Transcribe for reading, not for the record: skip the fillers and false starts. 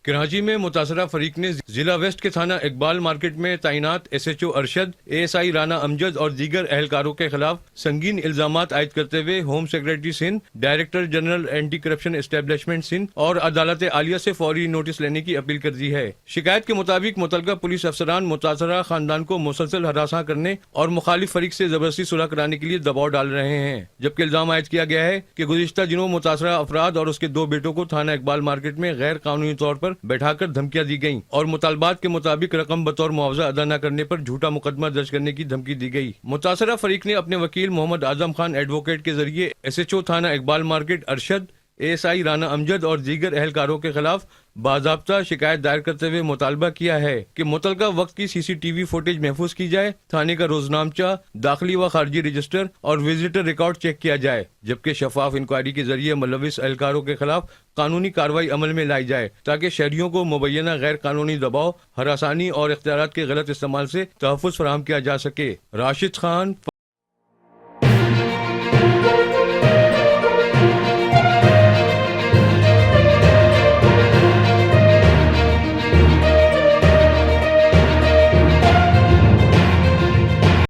کراچی میں متاثرہ فریق نے ضلع ویسٹ کے تھانہ اقبال مارکیٹ میں تعینات S H O Arshad, A S I Rana Amjad اور دیگر اہلکاروں کے خلاف سنگین الزامات عائد کرتے ہوئے home secretary Sindh, director general anti corruption establishment Sindh اور عدالت عالیہ سے فوری نوٹس لینے کی اپیل کر دی ہے۔ شکایت کے مطابق متعلقہ پولیس افسران متاثرہ خاندان کو مسلسل ہراساں کرنے اور مخالف فریق سے زبردستی صلح کرانے کے لیے دباؤ ڈال رہے ہیں، جبکہ الزام عائد کیا گیا ہے کہ گزشتہ دنوں متاثرہ افراد اور اس کے 2 بیٹوں کو تھانہ اقبال مارکیٹ میں غیر قانونی طور پر بیٹھا کر دھمکیاں دی گئیں اور مطالبات کے مطابق رقم بطور معاوضہ ادا نہ کرنے پر جھوٹا مقدمہ درج کرنے کی دھمکی دی گئی۔ متاثرہ فریق نے اپنے وکیل محمد اعظم خان ایڈوکیٹ کے ذریعے ایس ایچ او تھانہ Iqbal market Arshad, A S I Rana Amjad اور دیگر اہلکاروں کے خلاف باضابطہ شکایت دائر کرتے ہوئے مطالبہ کیا ہے کہ متعلقہ وقت کی سی سی ٹی وی فوٹیج محفوظ کی جائے، تھانے کا روزنامچہ، داخلی و خارجی رجسٹر اور وزٹر ریکارڈ چیک کیا جائے، جبکہ شفاف انکوائری کے ذریعے ملوث اہلکاروں کے خلاف قانونی کارروائی عمل میں لائی جائے تاکہ شہریوں کو مبینہ غیر قانونی دباؤ، ہراسانی اور اختیارات کے غلط استعمال سے تحفظ فراہم کیا جا سکے۔ راشد خان،